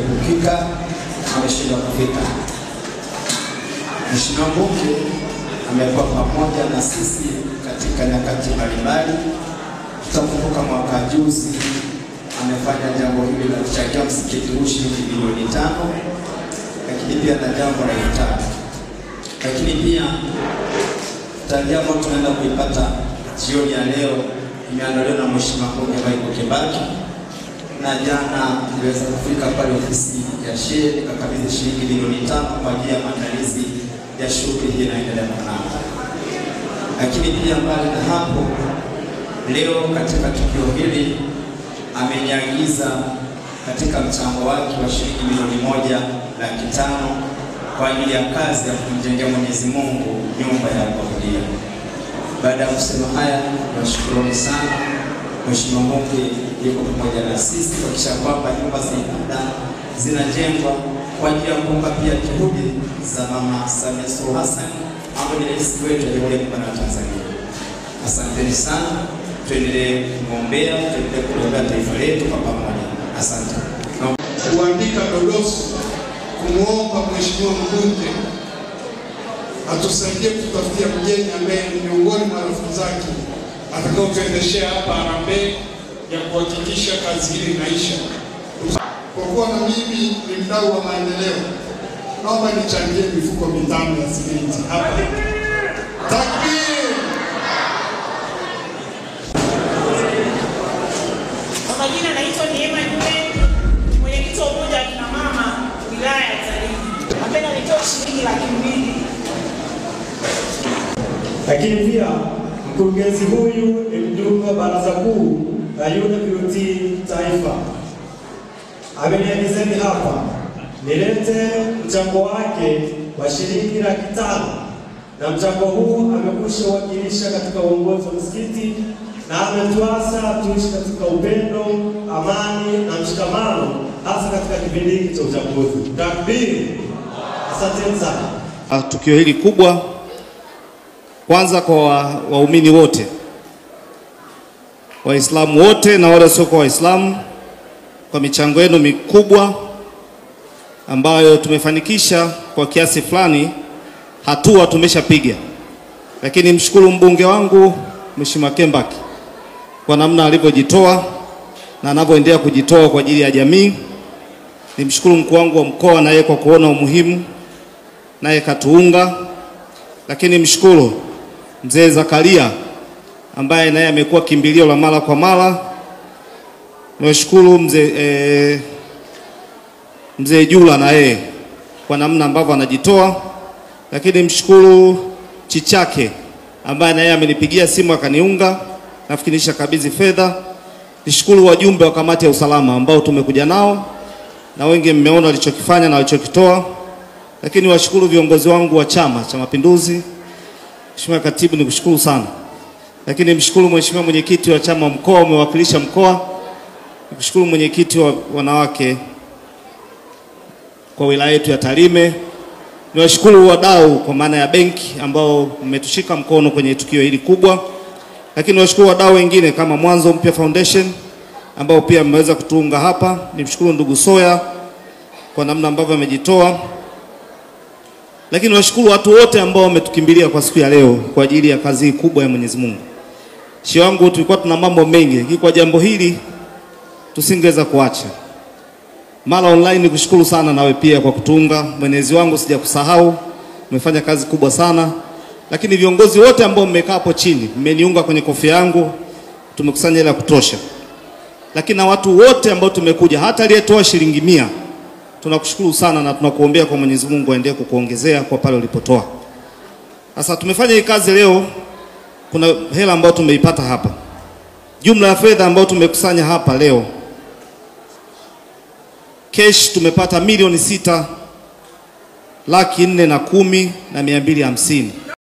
kuepukika ameshindwa kufika. Mheshimiwa Mbunge amekuwa pamoja na sisi katika nyakati mbalimbali. Tutakumbuka mwaka juzi amefanya jambo hili la kuchangia msikiti huu shilingi bilioni 5, lakini pia na jambo la iftar. Lakini pia taarifa ambayo tunaenda kuipata jioni ya leo imeandaliwa na Mheshimiwa Mbunge Michael Kibaki, na jana niliweza kufika pale ofisi ya Shehe nikakabidhi shilingi bilioni 5 kwa ajili ya maandalizi ya shughuli hii inaendelea mwanangu. Lakini pia mbali na hapo, leo katika tukio hili ameniagiza katika mchango wake wa shilingi milioni 1,500,000 kwa ajili ya kazi ya kumjengea Mwenyezi Mungu nyumba ya kuabudia. Baada ya kusema haya, nashukuru sana. Mheshimiwa Mbunge yuko pamoja na sisi kuhakikisha kwamba nyumba za ibada zinajengwa kwa ajili ya kuunga pia juhudi za Mama Samia Suluhu Hassan ambaye ni rais wetu wa Jamhuri ya Muungano wa Tanzania. Asanteni sana, tuendelee kumwombea, tuendelee kuombea taifa letu kwa pamoja. Asante. Kuandika dodoso kumuomba Mheshimiwa Mbunge atusaidie kutafutia mgeni ambaye ni miongoni mwa rafiki zake atakaotuendeshea hapa harambee ya kuhakikisha kazi hii inaisha. Kwa kuwa na mimi ni mdau wa maendeleo, naomba nichangie mifuko 5 ya simenti hapa. Takbir! Kwa majina naitwa Neema Jume, mwenyekiti wa umoja wa kina mama wilaya ya Tarime. Napenda nitoe shilingi 200,000. Lakini pia mkurugenzi huyu ni mjumbe wa baraza kuu la UWT taifa. Ameniagizeni hapa nilete mchango wake wa shilingi 500,000, na mchango huu amekusha wakilisha katika uongozi wa msikiti na ametuasa tuishi katika upendo, amani na mshikamano, hasa katika kipindi hiki cha uchaguzi. Takbir! Asante sana. Tukio hili kubwa kwanza kwa waumini wote, Waislamu wote na wale wasio Waislamu, kwa michango yenu mikubwa ambayo tumefanikisha kwa kiasi fulani, hatua tumeshapiga. Lakini mshukuru mbunge wangu Mheshimiwa Kibaki kwa namna alivyojitoa na anavyoendelea kujitoa kwa ajili ya jamii. Nimshukuru mkuu wangu wa mkoa naye kwa kuona umuhimu, naye katuunga. Lakini mshukuru Mzee Zakaria ambaye naye amekuwa kimbilio la mara kwa mara. Nashukuru Mzee Jula na yeye kwa namna ambavyo anajitoa. Lakini mshukuru Chichake ambaye naye amenipigia simu akaniunga, nafikiri nishakabidhi fedha. Nishukuru wajumbe wa kamati ya usalama ambao tumekuja nao na wengi mmeona walichokifanya na walichokitoa. Lakini washukuru viongozi wangu wa Chama cha Mapinduzi. Mheshimiwa Katibu, nikushukuru sana. Lakini mshukuru Mheshimiwa mwenyekiti wa chama mkoa, umewakilisha mkoa. Nikushukuru mwenyekiti wa wanawake kwa wilaya yetu ya Tarime. Niwashukuru wadau kwa maana ya benki ambao mmetushika mkono kwenye tukio hili kubwa. Lakini niwashukuru wadau wengine kama Mwanzo Mpya Foundation ambao pia mmeweza kutuunga hapa. Nimshukuru ndugu Soya kwa namna ambavyo amejitoa. Lakini niwashukuru watu wote ambao wametukimbilia kwa siku ya leo kwa ajili ya kazi kubwa ya Mwenyezi Mungu. Shehe wangu, tulikuwa tuna mambo mengi, lakini kwa jambo hili tusingeweza kuacha. Mara online kushukuru sana nawe pia kwa kutunga. Mwenezi wangu sijakusahau, umefanya kazi kubwa sana. Lakini viongozi wote ambao mmekaa hapo chini, mmeniunga kwenye kofia yangu, tumekusanya hela kutosha. Lakini na watu wote ambao tumekuja, hata aliyetoa shilingi 100, tunakushukuru sana na tunakuombea kwa Mwenyezi Mungu aendelee kukuongezea kwa pale ulipotoa. Sasa tumefanya hii kazi leo, kuna hela ambayo tumeipata hapa. Jumla ya fedha ambayo tumekusanya hapa leo, cash tumepata milioni 6,410,250.